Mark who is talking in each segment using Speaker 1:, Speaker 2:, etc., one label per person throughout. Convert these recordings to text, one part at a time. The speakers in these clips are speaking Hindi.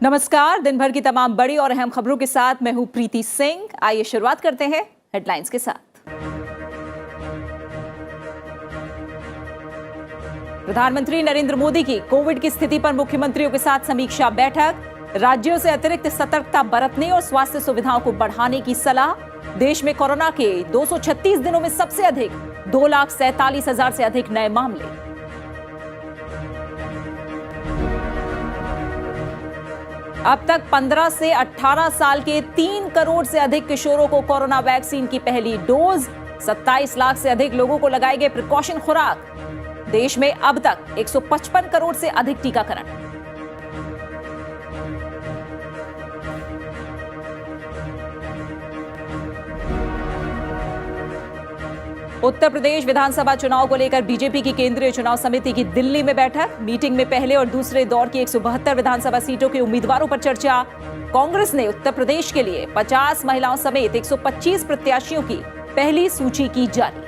Speaker 1: नमस्कार। दिन भर की तमाम बड़ी और अहम खबरों के साथ मैं हूं प्रीति सिंह। आइए शुरुआत करते हैं हेडलाइंस के साथ। प्रधानमंत्री नरेंद्र मोदी की कोविड की स्थिति पर मुख्यमंत्रियों के साथ समीक्षा बैठक। राज्यों से अतिरिक्त सतर्कता बरतने और स्वास्थ्य सुविधाओं को बढ़ाने की सलाह। देश में कोरोना के 236 दिनों में सबसे अधिक 2,47,000 से अधिक नए मामले। अब तक 15 से 18 साल के 3 करोड़ से अधिक किशोरों को कोरोना वैक्सीन की पहली डोज। 27 लाख से अधिक लोगों को लगाई गई प्रिकॉशन खुराक। देश में अब तक 155 करोड़ से अधिक टीकाकरण। उत्तर प्रदेश विधानसभा चुनाव को लेकर बीजेपी की केंद्रीय चुनाव समिति की दिल्ली में बैठक। मीटिंग में पहले और दूसरे दौर की 172 विधानसभा सीटों के उम्मीदवारों पर चर्चा। कांग्रेस ने उत्तर प्रदेश के लिए 50 महिलाओं समेत 125 प्रत्याशियों की पहली सूची की जारी।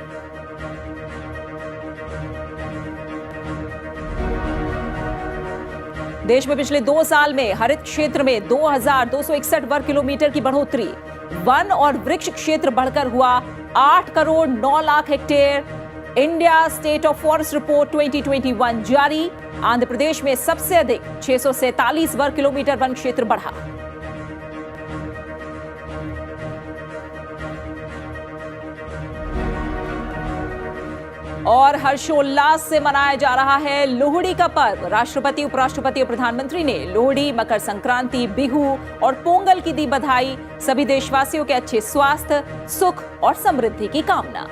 Speaker 1: देश में पिछले 2 साल में हरित क्षेत्र में 2,261 वर्ग किलोमीटर की बढ़ोतरी। वन और वृक्ष क्षेत्र बढ़कर हुआ 8 crore 9 lakh hectare. India state of forest report 2021 जारी। आंध्र प्रदेश में सबसे अधिक 647 वर्ग किलोमीटर वन क्षेत्र बढ़ा। और हर्षोल्लास से मनाया जा रहा है लोहड़ी का पर्व। राष्ट्रपति, उपराष्ट्रपति और प्रधानमंत्री ने लोहड़ी, मकर संक्रांति, बिहू और पोंगल की दी बधाई। सभी देशवासियों के अच्छे स्वास्थ्य, सुख और समृद्धि की कामना।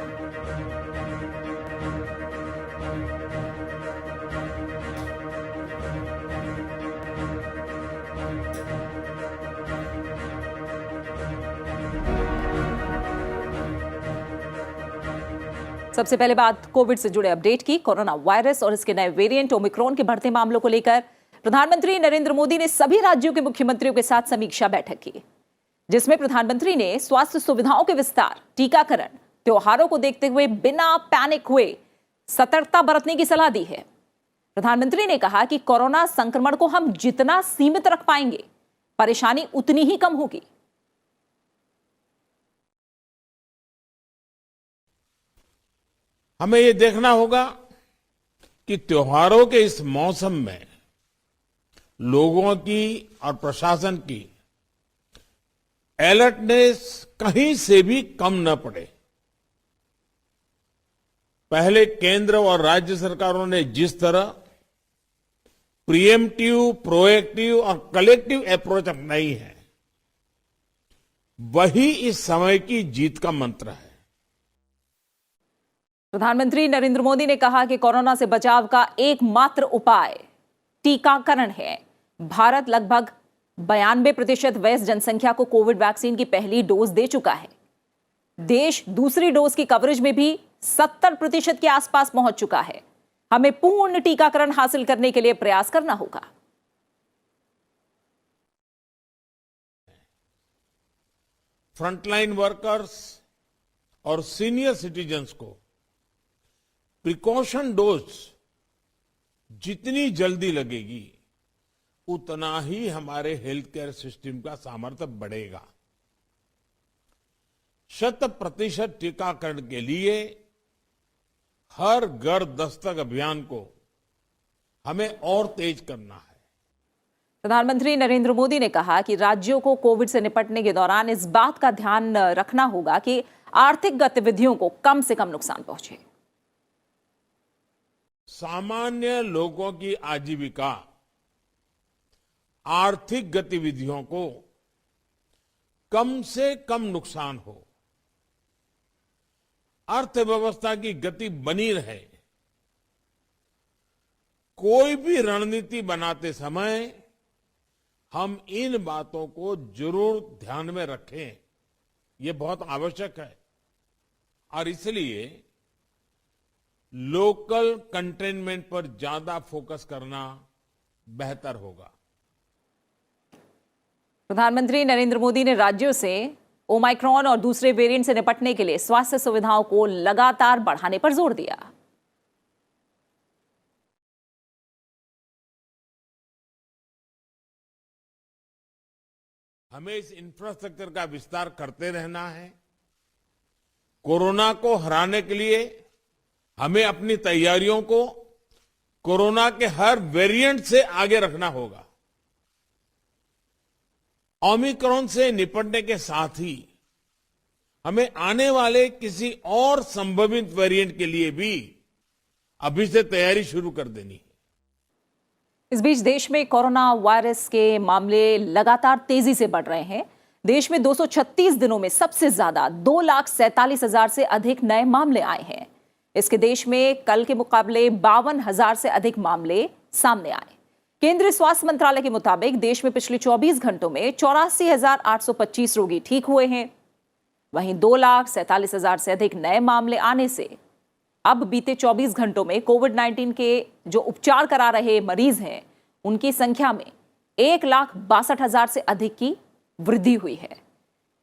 Speaker 1: सबसे पहले बात कोविड से जुड़े अपडेट की। कोरोना वायरस और इसके नए वेरिएंट ओमिक्रॉन के बढ़ते मामलों को लेकर प्रधानमंत्री नरेंद्र मोदी ने सभी राज्यों के मुख्यमंत्रियों के साथ समीक्षा बैठक की, जिसमें प्रधानमंत्री ने स्वास्थ्य सुविधाओं के विस्तार, टीकाकरण, त्योहारों को देखते हुए बिना पैनिक हुए सतर्कता बरतने की सलाह दी है। प्रधानमंत्री ने कहा कि कोरोना संक्रमण को हम जितना सीमित रख पाएंगे, परेशानी उतनी ही कम होगी।
Speaker 2: हमें ये देखना होगा कि त्योहारों के इस मौसम में लोगों की और प्रशासन की अलर्टनेस कहीं से भी कम न पड़े। पहले केंद्र और राज्य सरकारों ने जिस तरह प्रिएम्प्टिव, प्रोएक्टिव और कलेक्टिव अप्रोच अपनाई है, वही इस समय की जीत का मंत्र है।
Speaker 1: प्रधानमंत्री नरेंद्र मोदी ने कहा कि कोरोना से बचाव का एकमात्र उपाय टीकाकरण है। भारत लगभग 92% वयस्क जनसंख्या को कोविड वैक्सीन की पहली डोज दे चुका है। देश दूसरी डोज की कवरेज में भी 70% के आसपास पहुंच चुका है। हमें पूर्ण टीकाकरण हासिल करने के लिए प्रयास करना होगा।
Speaker 2: फ्रंटलाइन वर्कर्स और सीनियर सिटीजन्स को प्रिकॉशन डोज जितनी जल्दी लगेगी, उतना ही हमारे हेल्थ केयर सिस्टम का सामर्थ्य बढ़ेगा। 100% टीकाकरण के लिए हर घर दस्तक अभियान को हमें और तेज करना है।
Speaker 1: प्रधानमंत्री नरेंद्र मोदी ने कहा कि राज्यों को कोविड से निपटने के दौरान इस बात का ध्यान रखना होगा कि आर्थिक गतिविधियों को कम से कम नुकसान पहुंचे।
Speaker 2: सामान्य लोगों की आजीविका, आर्थिक गतिविधियों को कम से कम नुकसान हो, अर्थव्यवस्था की गति बनी रहे, कोई भी रणनीति बनाते समय हम इन बातों को जरूर ध्यान में रखें। ये बहुत आवश्यक है और इसलिए लोकल कंटेनमेंट पर ज्यादा फोकस करना बेहतर होगा।
Speaker 1: प्रधानमंत्री नरेंद्र मोदी ने राज्यों से ओमाइक्रॉन और दूसरे वेरिएंट से निपटने के लिए स्वास्थ्य सुविधाओं को लगातार बढ़ाने पर जोर दिया।
Speaker 2: हमें इस इंफ्रास्ट्रक्चर का विस्तार करते रहना है। कोरोना को हराने के लिए हमें अपनी तैयारियों को कोरोना के हर वेरिएंट से आगे रखना होगा। ओमिक्रॉन से निपटने के साथ ही हमें आने वाले किसी और संभावित वेरिएंट के लिए भी अभी से तैयारी शुरू कर देनी है।
Speaker 1: इस बीच देश में कोरोना वायरस के मामले लगातार तेजी से बढ़ रहे हैं। देश में 236 दिनों में सबसे ज्यादा 2,47,000 से अधिक नए मामले आए हैं। इसके देश में कल के मुकाबले 52,000 से अधिक मामले सामने आए। केंद्रीय स्वास्थ्य मंत्रालय के मुताबिक देश में पिछले 24 घंटों में 84,825 रोगी ठीक हुए हैं। वहीं 2,47,000 से अधिक नए मामले आने से अब बीते 24 घंटों में कोविड-19 के जो उपचार करा रहे मरीज हैं उनकी संख्या में 1,62,000 से अधिक की वृद्धि हुई है।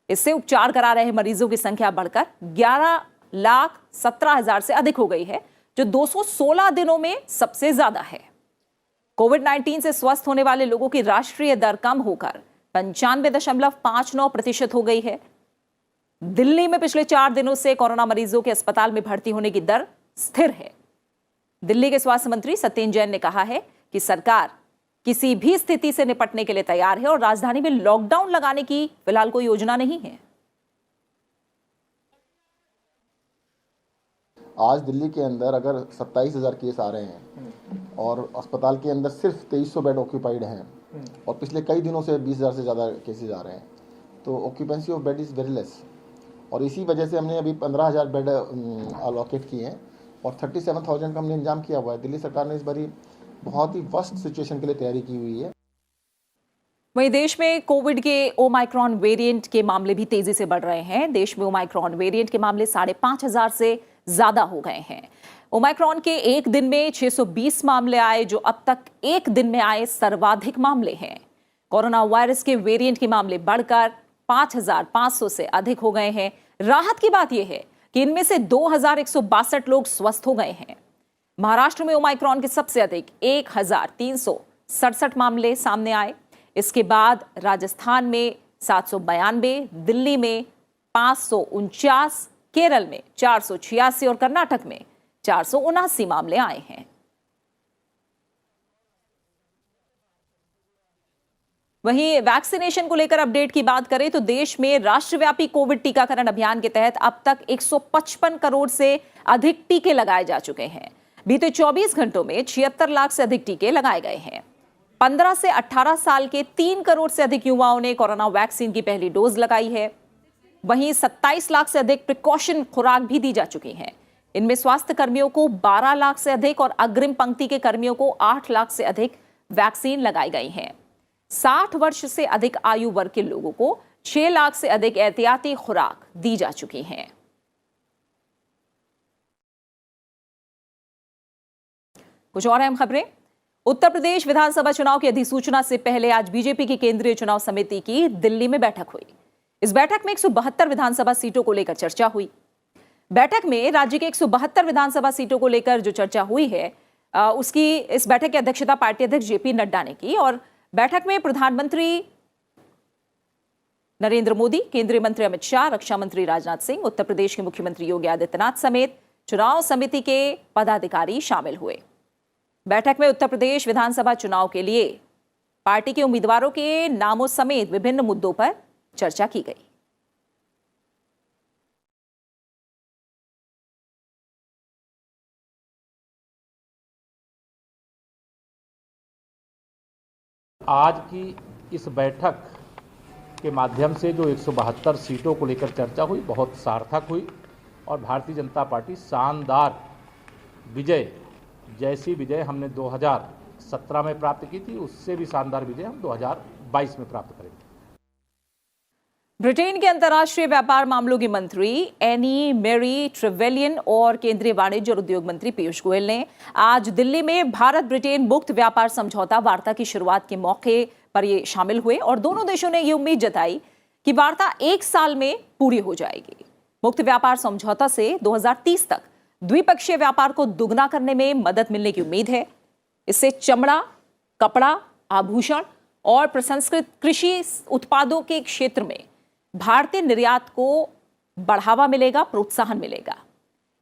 Speaker 1: इससे उपचार करा रहे मरीजों की संख्या बढ़कर 11,17,000 से अधिक हो गई है, जो 216 दिनों में सबसे ज्यादा है। कोविड-19 से स्वस्थ होने वाले लोगों की राष्ट्रीय दर कम होकर 95.59% हो गई है। दिल्ली में पिछले 4 दिनों से कोरोना मरीजों के अस्पताल में भर्ती होने की दर स्थिर है। दिल्ली के स्वास्थ्य मंत्री सत्येंद्र जैन ने कहा है कि सरकार किसी भी स्थिति से निपटने के लिए तैयार है और राजधानी में लॉकडाउन लगाने की फिलहाल कोई योजना नहीं है।
Speaker 3: आज दिल्ली के अंदर अगर 27,000 केस आ रहे हैं और अस्पताल के अंदर सिर्फ 2300 बेड ऑक्यूपाइड हैं और पिछले कई दिनों से 20,000 से ज़्यादा केसेस आ रहे हैं, तो occupancy of bed is very less. और इसी वजह से हमने अभी 15,000 बेड अलोकेट किए हैं और 37,000 का हमने इंतजाम किया हुआ है। दिल्ली सरकार ने इस बारी बहुत ही वर्स्ट सिचुएशन के लिए तैयारी की हुई है।
Speaker 1: वहीं देश में कोविड के ओमाइक्रॉन वेरिएंट के मामले भी तेजी से बढ़ रहे हैं। देश में ओमाइक्रॉन वेरिएंट के मामले 5,500 से ज्यादा हो गए हैं। ओमाइक्रॉन के एक दिन में 620 मामले आए, जो अब तक एक दिन में आए सर्वाधिक मामले हैं। कोरोना वायरस के वेरिएंट के मामले बढ़कर 5,500 से अधिक हो गए हैं। राहत की बात यह है कि इनमें से 2,162 लोग स्वस्थ हो गए हैं। महाराष्ट्र में ओमाइक्रॉन के सबसे अधिक 1,367 मामले सामने आए। इसके बाद राजस्थान में 792, दिल्ली में 549, केरल में 486 और कर्नाटक में 479 मामले आए हैं। वहीं वैक्सीनेशन को लेकर अपडेट की बात करें तो देश में राष्ट्रव्यापी कोविड टीकाकरण अभियान के तहत अब तक 155 करोड़ से अधिक टीके लगाए जा चुके हैं। बीते 24 घंटों में 76 लाख से अधिक टीके लगाए गए हैं। 15 से 18 साल के 3 करोड़ से अधिक युवाओं ने कोरोना वैक्सीन की पहली डोज लगाई है। वहीं 27 लाख से अधिक प्रिकॉशन खुराक भी दी जा चुकी हैं। इनमें स्वास्थ्य कर्मियों को 12 लाख से अधिक और अग्रिम पंक्ति के कर्मियों को 8 लाख से अधिक वैक्सीन लगाई गई हैं। 60 वर्ष से अधिक आयु वर्ग के लोगों को 6 लाख से अधिक एहतियाती खुराक दी जा चुकी हैं। कुछ और अहम खबरें। उत्तर प्रदेश विधानसभा चुनाव की अधिसूचना से पहले आज बीजेपी की केंद्रीय चुनाव समिति की दिल्ली में बैठक हुई। इस बैठक में 172 विधानसभा सीटों को लेकर चर्चा हुई। बैठक में राज्य के 172 विधानसभा सीटों को लेकर जो चर्चा हुई है इस बैठक की अध्यक्षता पार्टी अध्यक्ष जेपी नड्डा ने की और बैठक में प्रधानमंत्री नरेंद्र मोदी, केंद्रीय मंत्री अमित शाह, रक्षा मंत्री राजनाथ सिंह, उत्तर प्रदेश के मुख्यमंत्री योगी आदित्यनाथ समेत चुनाव समिति के पदाधिकारी शामिल हुए। बैठक में उत्तर प्रदेश विधानसभा चुनाव के लिए पार्टी के उम्मीदवारों के नामों समेत विभिन्न मुद्दों पर चर्चा की गई।
Speaker 4: आज की इस बैठक के माध्यम से जो 172 सीटों को लेकर चर्चा हुई, बहुत सार्थक हुई और भारतीय जनता पार्टी शानदार विजय, जैसी विजय हमने 2017 में प्राप्त की थी, उससे भी शानदार विजय हम 2022 में प्राप्त करेंगे।
Speaker 1: ब्रिटेन के अंतर्राष्ट्रीय व्यापार मामलों की मंत्री एनी मैरी ट्रेवेलियन और केंद्रीय वाणिज्य और उद्योग मंत्री पीयूष गोयल ने आज दिल्ली में भारत ब्रिटेन मुक्त व्यापार समझौता वार्ता की शुरुआत के मौके पर ये शामिल हुए और दोनों देशों ने ये उम्मीद जताई कि वार्ता 1 साल में पूरी हो जाएगी। मुक्त व्यापार समझौता से 2030 तक द्विपक्षीय व्यापार को दुगना करने में मदद मिलने की उम्मीद है। इससे चमड़ा, कपड़ा, आभूषण और प्रसंस्कृत कृषि उत्पादों के क्षेत्र में भारतीय निर्यात को बढ़ावा मिलेगा, प्रोत्साहन मिलेगा।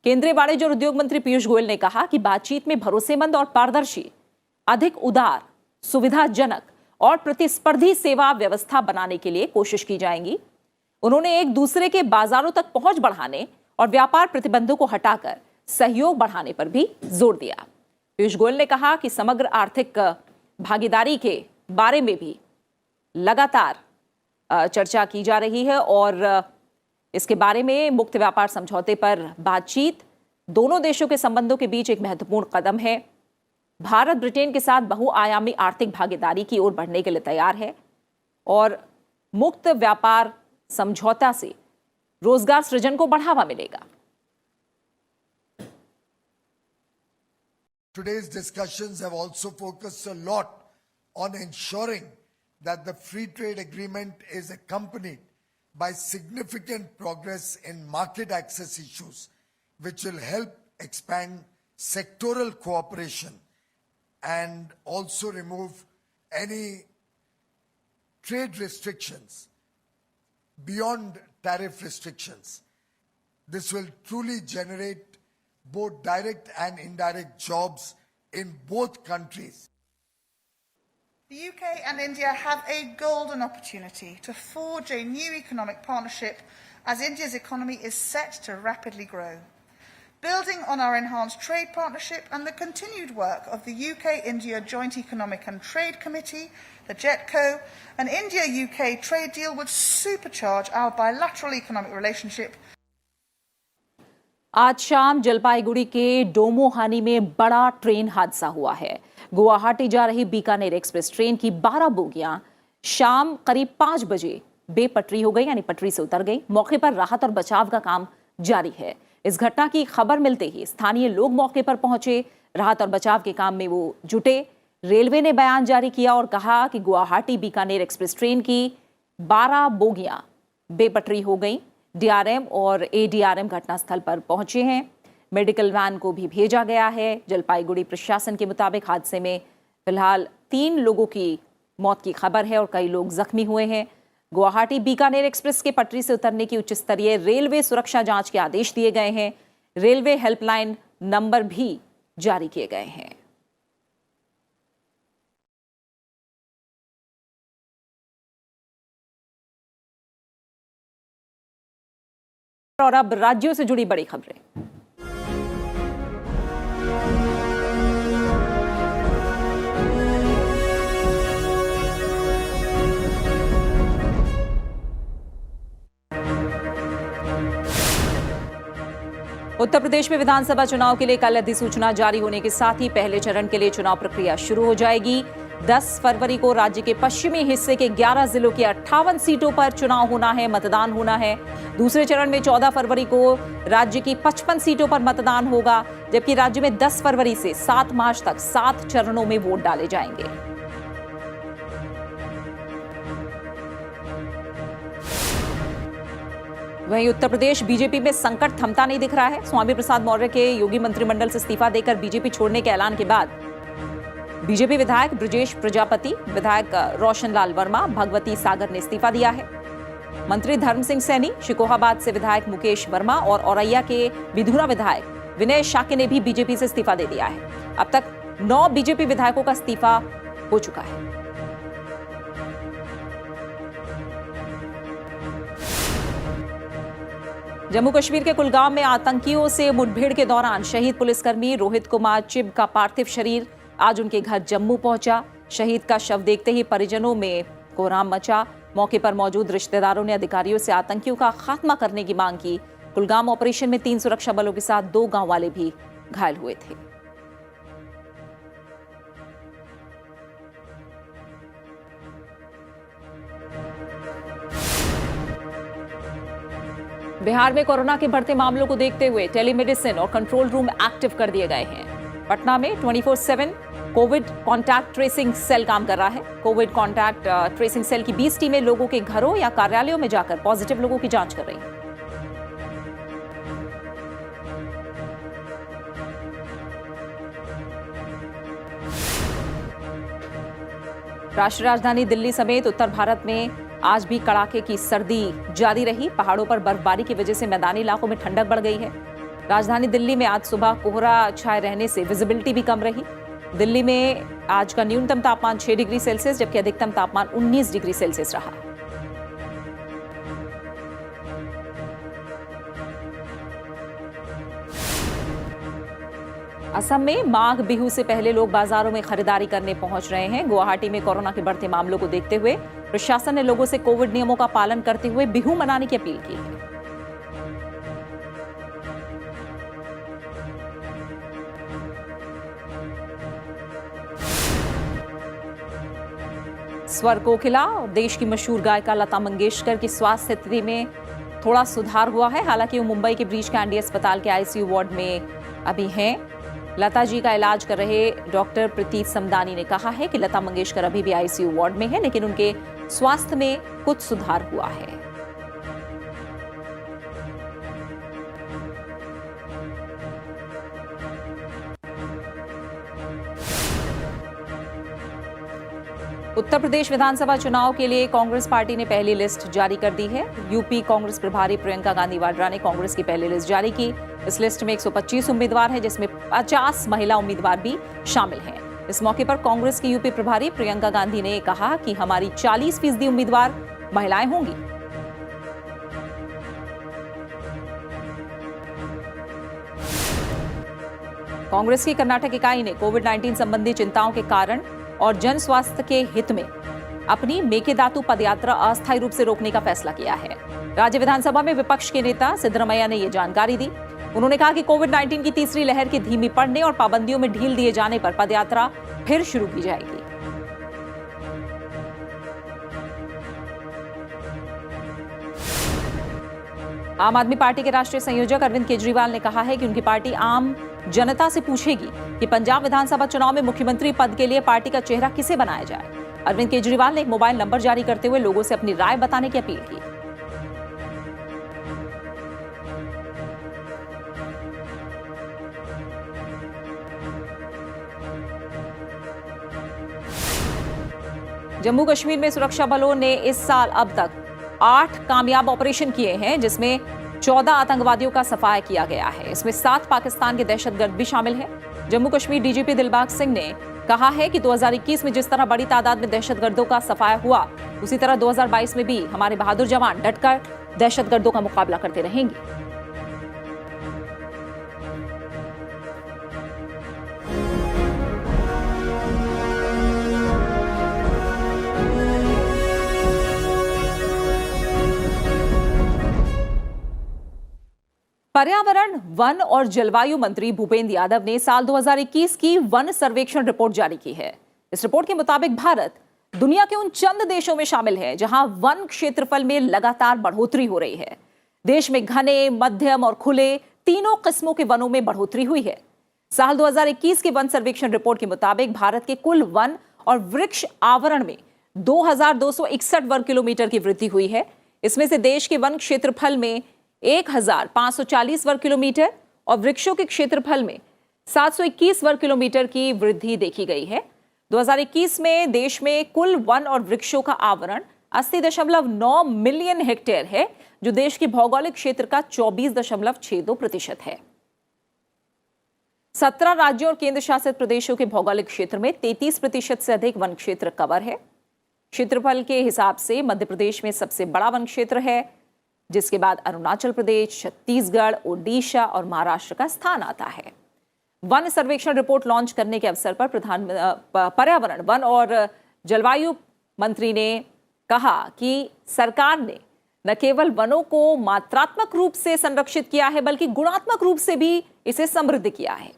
Speaker 1: केंद्रीय वाणिज्य और उद्योग मंत्री पीयूष गोयल ने कहा कि बातचीत में भरोसेमंद और पारदर्शी, अधिक उदार, सुविधाजनक और प्रतिस्पर्धी सेवा व्यवस्था बनाने के लिए कोशिश की जाएगी। उन्होंने एक दूसरे के बाजारों तक पहुंच बढ़ाने और व्यापार प्रतिबंधों को हटाकर सहयोग बढ़ाने पर भी जोर दिया। पीयूष गोयल ने कहा कि समग्र आर्थिक भागीदारी के बारे में भी लगातार चर्चा की जा रही है और इसके बारे में मुक्त व्यापार समझौते पर बातचीत दोनों देशों के संबंधों के बीच एक महत्वपूर्ण कदम है। भारत ब्रिटेन के साथ बहुआयामी आर्थिक भागीदारी की ओर बढ़ने के लिए तैयार है और मुक्त व्यापार समझौता से रोजगार सृजन को बढ़ावा मिलेगा।
Speaker 5: Today's discussions have also focused a lot on ensuring that the free trade agreement is accompanied by significant progress in market access issues, which will help expand sectoral cooperation and also remove any trade restrictions beyond tariff restrictions. This will truly generate both direct and indirect jobs in both countries.
Speaker 6: The UK and India have a golden opportunity to forge a new economic partnership as India's economy is set to rapidly grow. Building on our enhanced trade partnership and the continued work of the UK-India Joint Economic and Trade Committee, the JETCO, an India-UK trade deal would supercharge our bilateral economic relationship.
Speaker 1: आज शाम जलपाईगुड़ी के डोमोहानी में बड़ा ट्रेन हादसा हुआ है। गुवाहाटी जा रही बीकानेर एक्सप्रेस ट्रेन की 12 बोगियां शाम करीब 5 बजे बेपटरी हो गई, यानी पटरी से उतर गई। मौके पर राहत और बचाव का काम जारी है। इस घटना की खबर मिलते ही स्थानीय लोग मौके पर पहुंचे, राहत और बचाव के काम में वो जुटे। रेलवे ने बयान जारी किया और कहा कि गुवाहाटी बीकानेर एक्सप्रेस ट्रेन की 12 बोगियां बेपटरी हो गई। डीआरएम और एडीआरएम घटनास्थल पर पहुंचे हैं। मेडिकल वैन को भी भेजा गया है। जलपाईगुड़ी प्रशासन के मुताबिक हादसे में फिलहाल 3 लोगों की मौत की खबर है और कई लोग जख्मी हुए हैं। गुवाहाटी बीकानेर एक्सप्रेस के पटरी से उतरने की उच्च स्तरीय रेलवे सुरक्षा जांच के आदेश दिए गए हैं। रेलवे हेल्पलाइन नंबर भी जारी किए गए हैं। और अब राज्यों से जुड़ी बड़ी खबरें। उत्तर प्रदेश में विधानसभा चुनाव के लिए कल अधिसूचना जारी होने के साथ ही पहले चरण के लिए चुनाव प्रक्रिया शुरू हो जाएगी। 10 फरवरी को राज्य के पश्चिमी हिस्से के 11 जिलों की 58 सीटों पर चुनाव होना है, मतदान होना है। दूसरे चरण में 14 फरवरी को राज्य की 55 सीटों पर मतदान होगा, जबकि राज्य में 10 फरवरी से 7 मार्च तक 7 चरणों में वोट डाले जाएंगे। वहीं उत्तर प्रदेश बीजेपी में संकट थमता नहीं दिख रहा है। स्वामी प्रसाद मौर्य के योगी मंत्रिमंडल से इस्तीफा देकर बीजेपी छोड़ने के ऐलान के बाद बीजेपी विधायक ब्रजेश प्रजापति, विधायक रोशन लाल वर्मा, भगवती सागर ने इस्तीफा दिया है। मंत्री धर्म सिंह सैनी, शिकोहाबाद से विधायक मुकेश वर्मा और औरैया के विधुरा विधायक विनय शाक्य ने भी बीजेपी से इस्तीफा दे दिया है। अब तक 9 बीजेपी विधायकों का इस्तीफा हो चुका है। जम्मू कश्मीर के कुलगाम में आतंकियों से मुठभेड़ के दौरान शहीद पुलिसकर्मी रोहित कुमार चिब का पार्थिव शरीर आज उनके घर जम्मू पहुंचा। शहीद का शव देखते ही परिजनों में कोहराम मचा। मौके पर मौजूद रिश्तेदारों ने अधिकारियों से आतंकियों का खात्मा करने की मांग की। कुलगाम ऑपरेशन में 3 सुरक्षा बलों के साथ 2 गांव वाले भी घायल हुए थे। बिहार में कोरोना के बढ़ते मामलों को देखते हुए टेलीमेडिसिन और कंट्रोल रूम एक्टिव कर दिए गए हैं। पटना में 24/7 कोविड कॉन्टैक्ट ट्रेसिंग सेल काम कर रहा है। कोविड कॉन्टैक्ट ट्रेसिंग सेल की 20 टीमें लोगों के घरों या कार्यालयों में जाकर पॉजिटिव लोगों की जांच कर रही हैं। राष्ट्रीय राजधानी दिल्ली समेत उत्तर भारत में आज भी कड़ाके की सर्दी जारी रही। पहाड़ों पर बर्फबारी की वजह से मैदानी इलाकों में ठंडक बढ़ गई है। राजधानी दिल्ली में आज सुबह कोहरा छाए रहने से विजिबिलिटी भी कम रही। दिल्ली में आज का न्यूनतम तापमान 6 डिग्री सेल्सियस जबकि अधिकतम तापमान 19 डिग्री सेल्सियस रहा। असम में माघ बिहू से पहले लोग बाजारों में खरीदारी करने पहुंच रहे हैं। गुवाहाटी में कोरोना के बढ़ते मामलों को देखते हुए प्रशासन ने लोगों से कोविड नियमों का पालन करते हुए बिहू मनाने की अपील की है। स्वर कोकिला और देश की मशहूर गायिका लता मंगेशकर की स्वास्थ्य स्थिति में थोड़ा सुधार हुआ है। हालांकि वो मुंबई के ब्रीच कैंडी अस्पताल के आईसीयू वार्ड में अभी हैं। लता जी का इलाज कर रहे डॉक्टर प्रतीत समदानी ने कहा है कि लता मंगेशकर अभी भी आईसीयू वार्ड में है, लेकिन उनके स्वास्थ्य में कुछ सुधार हुआ है। उत्तर प्रदेश विधानसभा चुनाव के लिए कांग्रेस पार्टी ने पहली लिस्ट जारी कर दी है। यूपी कांग्रेस प्रभारी प्रियंका गांधी वाड्रा ने कांग्रेस की पहली लिस्ट जारी की। इस लिस्ट में 125 उम्मीदवार हैं, जिसमें 50 महिला उम्मीदवार भी शामिल हैं। इस मौके पर कांग्रेस की यूपी प्रभारी प्रियंका गांधी ने कहा कि हमारी 40% उम्मीदवार महिलाएं होंगी। कांग्रेस की कर्नाटक इकाई ने कोविड-19 संबंधी चिंताओं के कारण और जन स्वास्थ्य के हित में अपनी मेकेदातु पदयात्रा अस्थायी रूप से रोकने का फैसला किया है। राज्य विधानसभा में विपक्ष के नेता सिद्धरमैया ने यह जानकारी दी। उन्होंने कहा कि कोविड-19 की तीसरी लहर की धीमी पड़ने और पाबंदियों में ढील दिए जाने पर पदयात्रा फिर शुरू की जाएगी। आम आदमी पार्टी के राष्ट्रीय संयोजक अरविंद केजरीवाल ने कहा है कि उनकी पार्टी आम जनता से पूछेगी कि पंजाब विधानसभा चुनाव में मुख्यमंत्री पद के लिए पार्टी का चेहरा किसे बनाया जाए। अरविंद केजरीवाल ने एक मोबाइल नंबर जारी करते हुए लोगों से अपनी राय बताने की अपील की। जम्मू कश्मीर में सुरक्षा बलों ने इस साल अब तक 8 कामयाब ऑपरेशन किए हैं, जिसमें 14 आतंकवादियों का सफाया किया गया है। इसमें 7 पाकिस्तान के दहशतगर्द भी शामिल हैं। जम्मू कश्मीर डीजीपी दिलबाग सिंह ने कहा है कि 2021 में जिस तरह बड़ी तादाद में दहशतगर्दों का सफाया हुआ, उसी तरह 2022 में भी हमारे बहादुर जवान डटकर दहशतगर्दों का मुकाबला करते रहेंगे। पर्यावरण, वन और जलवायु मंत्री भूपेंद्र यादव ने साल 2021 की वन सर्वेक्षण रिपोर्ट जारी की है। इस रिपोर्ट के मुताबिक भारत दुनिया के उन चंद देशों में शामिल है जहां वन क्षेत्रफल में लगातार बढ़ोतरी हो रही है। देश में घने, मध्यम और खुले तीनों किस्मों के वनों में बढ़ोतरी हुई है। साल 2021 की वन सर्वेक्षण रिपोर्ट के मुताबिक भारत के कुल वन और वृक्ष आवरण में 2261 वर्ग किलोमीटर की वृद्धि हुई है। इसमें से देश के वन क्षेत्रफल में 1540 वर्ग किलोमीटर और वृक्षों के क्षेत्रफल में 721 वर्ग किलोमीटर की वृद्धि देखी गई है। 2021 में देश में कुल वन और वृक्षों का आवरण 80.9 मिलियन हेक्टेयर है, जो देश के भौगोलिक क्षेत्र का 24.62% है। 17 राज्यों और केंद्र शासित प्रदेशों के भौगोलिक क्षेत्र में 33% से अधिक वन क्षेत्र कवर है। क्षेत्रफल के हिसाब से मध्य प्रदेश में सबसे बड़ा वन क्षेत्र है, जिसके बाद अरुणाचल प्रदेश, छत्तीसगढ़, ओडिशा और महाराष्ट्र का स्थान आता है। वन सर्वेक्षण रिपोर्ट लॉन्च करने के अवसर पर पर्यावरण, वन और जलवायु मंत्री ने कहा कि सरकार ने न केवल वनों को मात्रात्मक रूप से संरक्षित किया है, बल्कि गुणात्मक रूप से भी इसे समृद्ध किया है।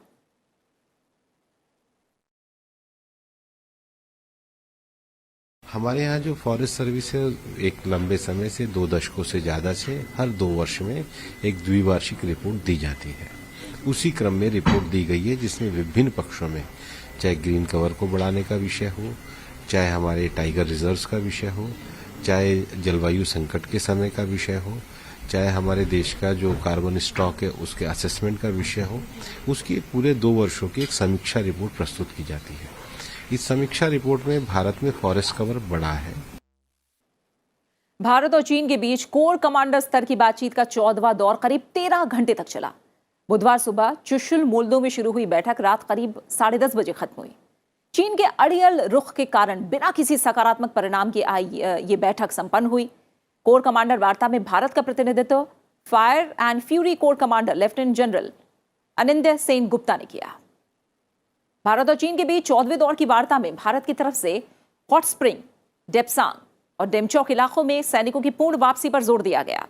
Speaker 7: हमारे यहाँ जो फॉरेस्ट सर्विस है, एक लंबे समय से 2 दशकों से ज्यादा से हर 2 वर्ष में एक द्विवार्षिक रिपोर्ट दी जाती है। उसी क्रम में रिपोर्ट दी गई है, जिसमें विभिन्न पक्षों में, चाहे ग्रीन कवर को बढ़ाने का विषय हो, चाहे हमारे टाइगर रिजर्व्स का विषय हो, चाहे जलवायु संकट के समय का विषय हो, चाहे हमारे देश का जो कार्बन स्टॉक है उसके असेसमेंट का विषय हो, उसकी पूरे 2 वर्षों की एक समीक्षा रिपोर्ट प्रस्तुत की जाती है। इस समीक्षा रिपोर्ट में भारत में फॉरेस्ट कवर बढ़ा है।
Speaker 1: भारत और चीन के बीच कोर कमांडर स्तर की बातचीत का 14वां दौर करीब 13 घंटे तक चला। बुधवार सुबह चुशुल मोल्दो में शुरू हुई बैठक रात करीब 10:30 बजे खत्म हुई। चीन के अड़ियल रुख के कारण बिना किसी सकारात्मक परिणाम के ये बैठक संपन्न हुई। कोर कमांडर वार्ता में भारत का प्रतिनिधित्व Fire and Fury corps commander lieutenant general Anindya Sen Gupta ने किया। भारत और चीन के बीच 14वें दौर की वार्ता में भारत की तरफ से हॉट स्प्रिंग, डेप्सांग और डेमचौक इलाकों में सैनिकों की पूर्ण वापसी पर जोर दिया गया।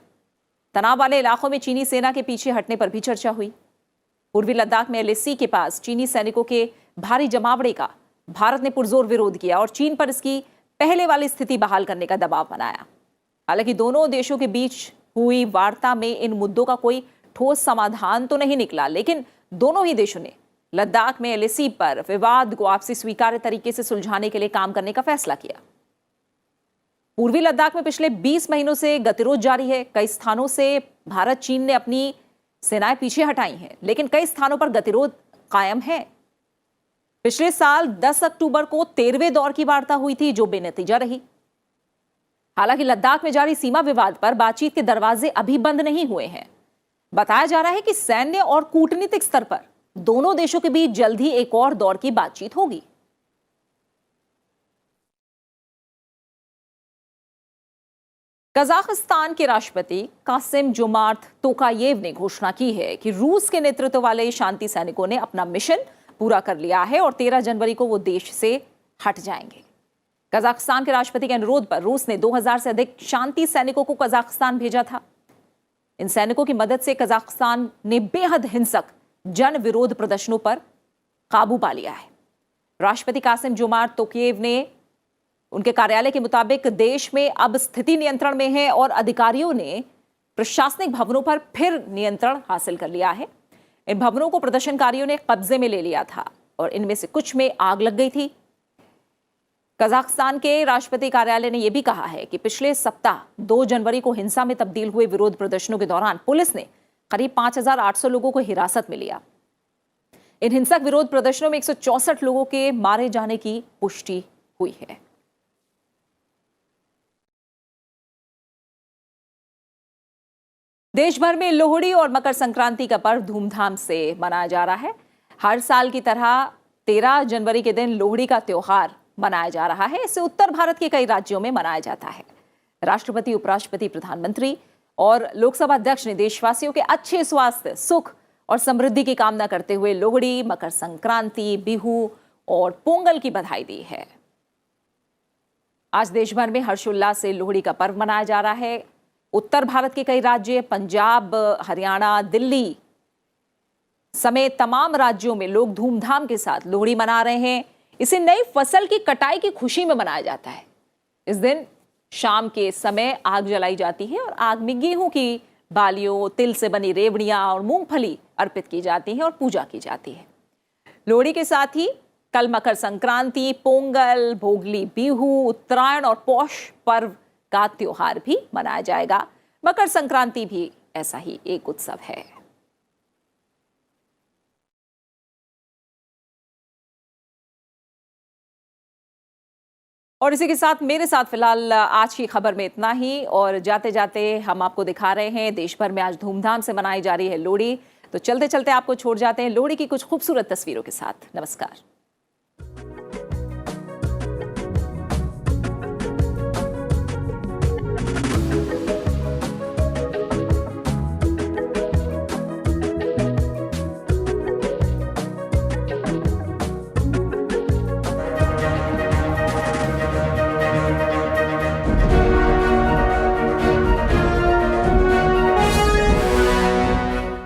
Speaker 1: तनाव वाले इलाकों में चीनी सेना के पीछे हटने पर भी चर्चा हुई। पूर्वी लद्दाख में एलएसी के पास चीनी सैनिकों के भारी जमावड़े का भारत ने पुरजोर विरोध किया और चीन पर इसकी पहले वाली स्थिति बहाल करने का दबाव बनाया। हालांकि दोनों देशों के बीच हुई वार्ता में इन मुद्दों का कोई ठोस समाधान तो नहीं निकला, लेकिन दोनों ही देशों ने लद्दाख में एलएसी पर विवाद को आपसी स्वीकार्य तरीके से सुलझाने के लिए काम करने का फैसला किया। पूर्वी लद्दाख में पिछले 20 महीनों से गतिरोध जारी है। कई स्थानों से भारत चीन ने अपनी सेनाएं पीछे हटाई हैं, लेकिन कई स्थानों पर गतिरोध कायम है। पिछले साल 10 अक्टूबर को 13वें दौर की वार्ता हुई थी, जो बेनतीजा रही। हालांकि लद्दाख में जारी सीमा विवाद पर बातचीत के दरवाजे अभी बंद नहीं हुए हैं। बताया जा रहा है कि सैन्य और कूटनीतिक स्तर पर दोनों देशों के बीच जल्द ही एक और दौर की बातचीत होगी। कजाकिस्तान के राष्ट्रपति कासिम जोमार्त तोकायेव ने घोषणा की है कि रूस के नेतृत्व वाले शांति सैनिकों ने अपना मिशन पूरा कर लिया है और 13 जनवरी को वो देश से हट जाएंगे। कजाकिस्तान के राष्ट्रपति के अनुरोध पर रूस ने 2000 से अधिक शांति सैनिकों को कजाकिस्तान भेजा था। इन सैनिकों की मदद से कजाकिस्तान ने बेहद हिंसक जन विरोध प्रदर्शनों पर काबू पा लिया है। राष्ट्रपति कासिम जोमार्त तोकायेव ने उनके कार्यालय के मुताबिक देश में अब स्थिति नियंत्रण में है और अधिकारियों ने प्रशासनिक भवनों पर फिर नियंत्रण हासिल कर लिया है। इन भवनों को प्रदर्शनकारियों ने कब्जे में ले लिया था और इनमें से कुछ में आग लग गई थी। कजाकिस्तान के राष्ट्रपति कार्यालय ने यह भी कहा है कि पिछले सप्ताह 2 जनवरी को हिंसा में तब्दील हुए विरोध प्रदर्शनों के दौरान पुलिस ने करीब 5800 लोगों को हिरासत में लिया। इन हिंसक विरोध प्रदर्शनों में 164 लोगों के मारे जाने की पुष्टि हुई है। देश भर में लोहड़ी और मकर संक्रांति का पर्व धूमधाम से मनाया जा रहा है। हर साल की तरह 13 जनवरी के दिन लोहड़ी का त्योहार मनाया जा रहा है। इसे उत्तर भारत के कई राज्यों में मनाया जाता है। राष्ट्रपति, उपराष्ट्रपति, प्रधानमंत्री और लोकसभा अध्यक्ष ने देशवासियों के अच्छे स्वास्थ्य, सुख और समृद्धि की कामना करते हुए लोहड़ी, मकर संक्रांति, बिहू और पोंगल की बधाई दी है। आज देश भर में हर्षोल्लास से लोहड़ी का पर्व मनाया जा रहा है। उत्तर भारत के कई राज्य, पंजाब, हरियाणा, दिल्ली समेत तमाम राज्यों में लोग धूमधाम के साथ लोहड़ी मना रहे हैं। इसे नई फसल की कटाई की खुशी में मनाया जाता है। इस दिन शाम के समय आग जलाई जाती है और आग में गेहूं की बालियों, तिल से बनी रेवड़ियां और मूंगफली अर्पित की जाती है और पूजा की जाती है। लोहड़ी के साथ ही कल मकर संक्रांति, पोंगल, भोगली बिहू, उत्तरायण और पौष पर्व का त्योहार भी मनाया जाएगा। मकर संक्रांति भी ऐसा ही एक उत्सव है। और इसी के साथ मेरे साथ फिलहाल आज की खबर में इतना ही। और जाते जाते हम आपको दिखा रहे हैं देश भर में आज धूमधाम से मनाई जा रही है लोहड़ी। तो चलते चलते आपको छोड़ जाते हैं लोहड़ी की कुछ खूबसूरत तस्वीरों के साथ। नमस्कार।